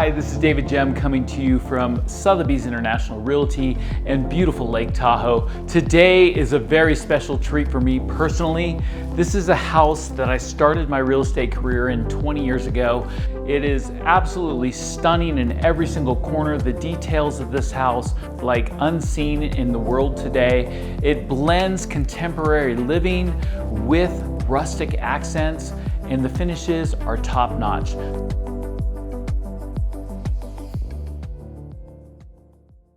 Hi, this is David Jem coming to you from Sotheby's International Realty in beautiful Lake Tahoe. Today is a very special treat for me personally. This is a house that I started my real estate career in 20 years ago. It is absolutely stunning in every single corner. The details of this house, like unseen in the world today. It blends contemporary living with rustic accents, and the finishes are top-notch.